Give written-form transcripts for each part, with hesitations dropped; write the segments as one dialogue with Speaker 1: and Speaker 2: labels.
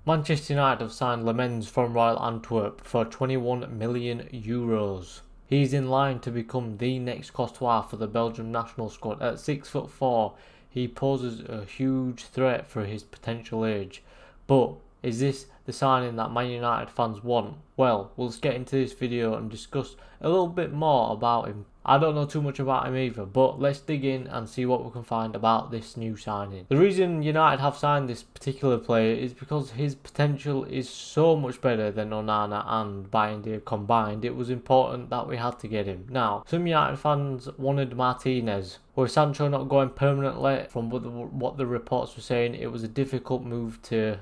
Speaker 1: Manchester United have signed Lammens from Royal Antwerp for €21 million. He's in line to become the next Courtois for the Belgium national squad. At 6'4", he poses a huge threat for his potential age. But is this the signing that Man United fans want? Well, we'll get into this video and discuss a little bit more about him. I don't know too much about him either, but let's dig in and see what we can find about this new signing. The reason United have signed this particular player is because his potential is so much better than Onana and Bayindir combined. It was important that we had to get him. Now, some United fans wanted Martinez. With Sancho not going permanently, from what the reports were saying, it was a difficult move to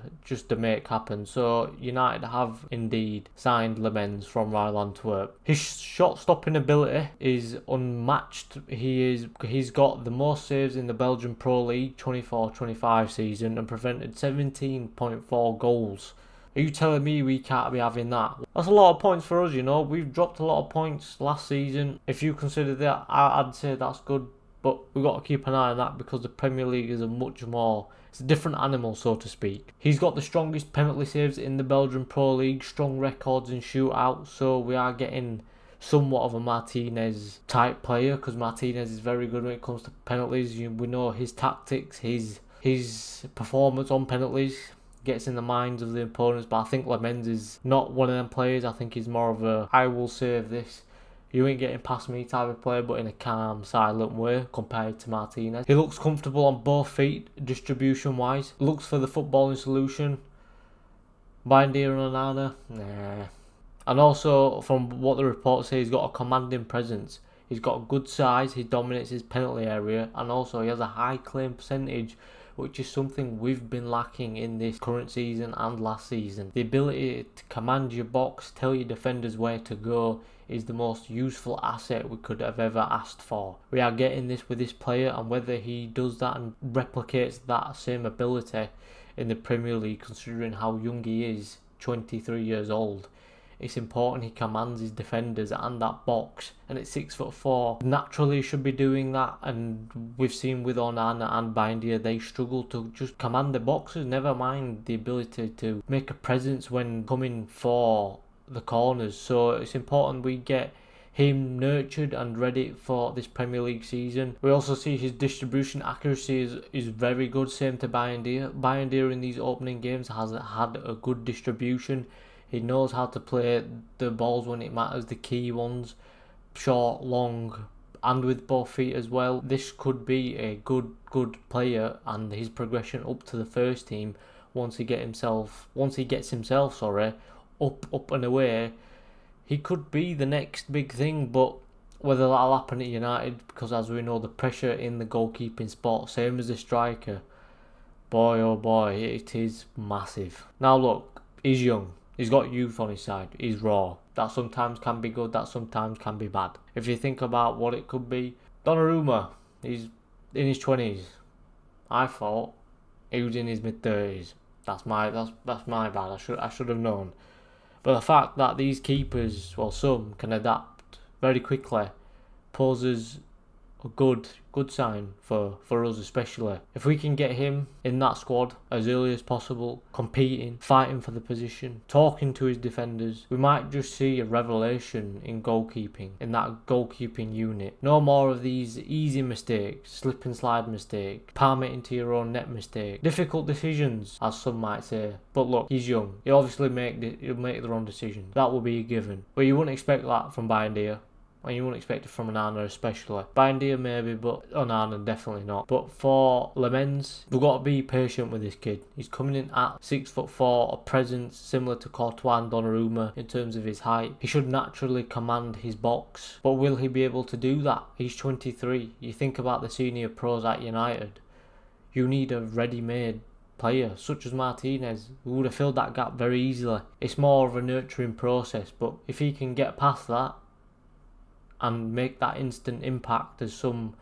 Speaker 1: make happen. So United have indeed signed Lammens from Royal Antwerp. His shot-stopping ability is unmatched. He's got the most saves in the Belgian Pro League 24-25 season and prevented 17.4 goals. Are you telling me we can't be having that? That's a lot of points for us, you know. We've dropped a lot of points last season. If you consider that, I'd say that's good. But we've got to keep an eye on that because the Premier League is it's a different animal, so to speak. He's got the strongest penalty saves in the Belgian Pro League, strong records in shootouts, so we are getting somewhat of a Martinez type player because Martinez is very good when it comes to penalties. We know his tactics, his performance on penalties gets in the minds of the opponents, but I think Lammens is not one of them players. I think he's more of a, I will save this, you ain't getting past me type of player, but in a calm, silent way compared to Martinez. He looks comfortable on both feet, distribution-wise. Looks for the footballing solution. Bayindir and Onana, nah. And also, from what the reports say, he's got a commanding presence. He's got good size, he dominates his penalty area, and also he has a high claim percentage, which is something we've been lacking in this current season and last season. The ability to command your box, tell your defenders where to go, is the most useful asset we could have ever asked for. We are getting this with this player, and whether he does that and replicates that same ability in the Premier League, considering how young he is, 23 years old, it's important he commands his defenders and that box, and at 6'4", naturally should be doing that. And we've seen with Onana and Bayindir, they struggle to just command the boxes, never mind the ability to make a presence when coming for the corners. So it's important we get him nurtured and ready for this Premier League season. We also see his distribution accuracy is very good, same to Bayindir. Bayindir in these opening games has had a good distribution. He knows how to play the balls when it matters, the key ones, short, long, and with both feet as well. This could be a good player, and his progression up to the first team once he gets himself up and away, he could be the next big thing. But whether that'll happen at United, because as we know, the pressure in the goalkeeping spot, same as the striker, boy oh boy, it is massive. Now look, he's young. He's got youth on his side. He's raw. That sometimes can be good, that sometimes can be bad. If you think about what it could be, Donnarumma, he's in his 20s. I thought he was in his mid-30s. That's my bad. I should have known. But the fact that these keepers, well, some can adapt very quickly, poses a good sign for us, especially if we can get him in that squad as early as possible, competing, fighting for the position, talking to his defenders. We might just see a revelation in goalkeeping, in that goalkeeping unit. No more of these easy mistakes, slip and slide mistakes, palm it into your own net mistake, difficult decisions, as some might say. But look, he's young. He'll obviously make the wrong decision. That will be a given. But you wouldn't expect that from Bayindir. And you wouldn't expect it from Onana especially. Bayindir maybe, but Onana definitely not. But for Lammens, we've got to be patient with this kid. He's coming in at 6'4", a presence similar to Courtois and Donnarumma in terms of his height. He should naturally command his box. But will he be able to do that? He's 23. You think about the senior pros at United. You need a ready-made player such as Martinez, who would have filled that gap very easily. It's more of a nurturing process, but if he can get past that and make that instant impact, as some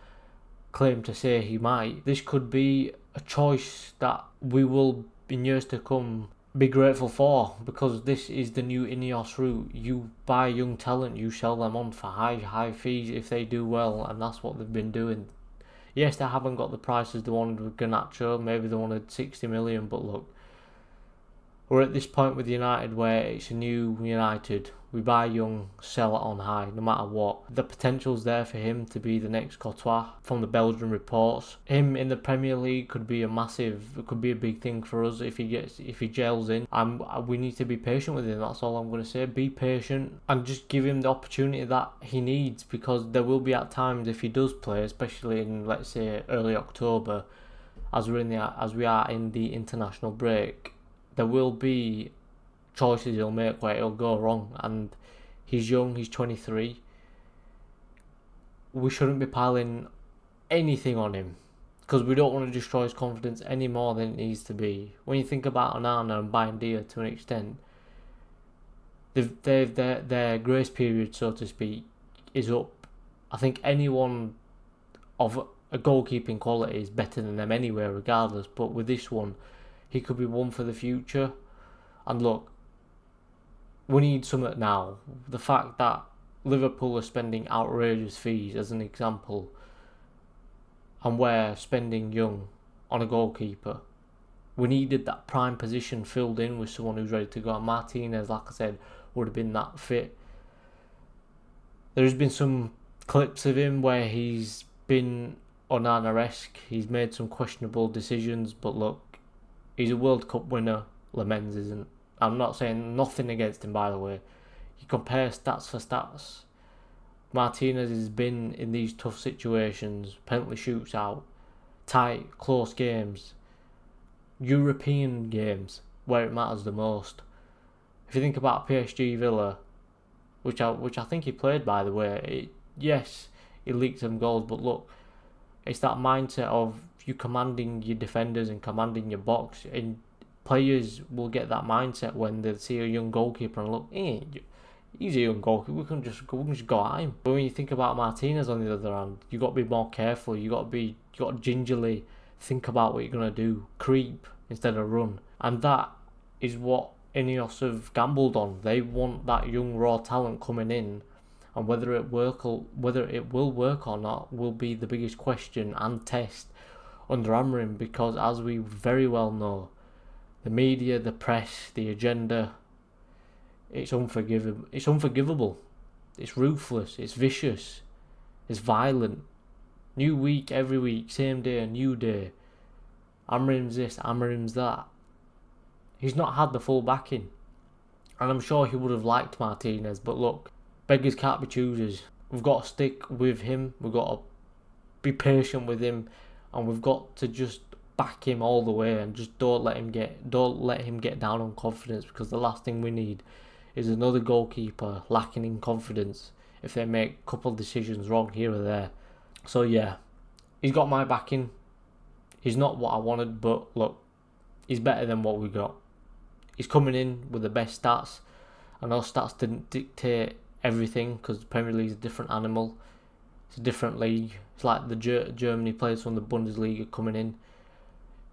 Speaker 1: claim to say he might, this could be a choice that we will, in years to come, be grateful for, because this is the new Ineos route. You buy young talent, you sell them on for high fees if they do well, and that's what they've been doing. Yes, they haven't got the prices they wanted with Garnacho, maybe they wanted 60 million, but look, We're at this point with United where it's a new United. We buy young, sell it on high, no matter what. The potential's there for him to be the next Courtois from the Belgian reports. Him in the Premier League could be it could be a big thing for us if he gels in. We need to be patient with him, that's all I'm going to say. Be patient and just give him the opportunity that he needs, because there will be at times if he does play, especially in, let's say, early October, as we are in the international break, there will be choices he'll make where it'll go wrong, and he's young, he's 23. We shouldn't be piling anything on him because we don't want to destroy his confidence any more than it needs to be. When you think about Onana and Buendia to an extent, their grace period, so to speak, is up. I think anyone of a goalkeeping quality is better than them anywhere regardless, but with this one, he could be one for the future. And look, we need something now. The fact that Liverpool are spending outrageous fees, as an example, and we're spending young on a goalkeeper. We needed that prime position filled in with someone who's ready to go. And Martinez, like I said, would have been that fit. There's been some clips of him where he's been Onana-esque. He's made some questionable decisions, but look, he's a World Cup winner. Lammens isn't. I'm not saying nothing against him, by the way. You compare stats for stats. Martinez has been in these tough situations, penalty shoots out, tight, close games, European games where it matters the most. If you think about PSG Villa, which I think he played, by the way, yes, he leaked some goals, but look, it's that mindset of you commanding your defenders and commanding your box, and players will get that mindset when they see a young goalkeeper and look, he's a young goalkeeper, we can just go at him. But when you think about Martinez on the other hand, you got to be more careful. You got to gingerly think about what you're gonna do, creep instead of run, and that is what Ineos have gambled on. They want that young raw talent coming in, and whether it will work or not will be the biggest question and test under Amorim, because as we very well know, the media, the press, the agenda, it's unforgivable. It's ruthless. It's vicious. It's violent. New week, every week, same day, a new day. Amorim's this, Amorim's that. He's not had the full backing. And I'm sure he would have liked Martinez, but look, beggars can't be choosers. We've got to stick with him. We've got to be patient with him, and we've got to just back him all the way and just don't let him get down on confidence, because the last thing we need is another goalkeeper lacking in confidence if they make a couple of decisions wrong here or there. So yeah, he's got my backing. He's not what I wanted, but look, he's better than what we got. He's coming in with the best stats. I know stats didn't dictate everything because the Premier League is a different animal. It's a different league. It's like the Germany players from the Bundesliga coming in.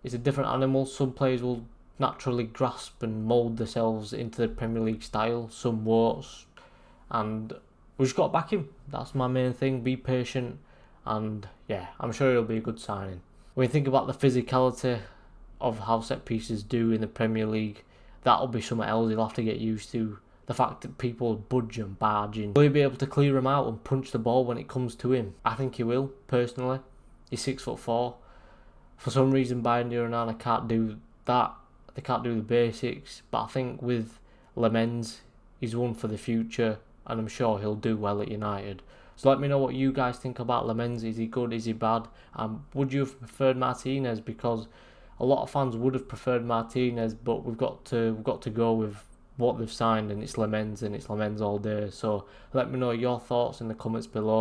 Speaker 1: It's a different animal. Some players will naturally grasp and mould themselves into the Premier League style. Some won't. And we just got to back him. That's my main thing. Be patient. And yeah, I'm sure it'll be a good signing. When you think about the physicality of how set pieces do in the Premier League, that'll be something else you'll have to get used to. The fact that people budge and barge in. Will he be able to clear him out and punch the ball when it comes to him? I think he will, personally. He's 6'4". For some reason, Buendia and Onana can't do that. They can't do the basics. But I think with Lammens, he's one for the future, and I'm sure he'll do well at United. So let me know what you guys think about Lammens. Is he good? Is he bad? Would you have preferred Martinez? Because a lot of fans would have preferred Martinez, but we've got to go with what they've signed, and it's Lammens all day. So let me know your thoughts in the comments below.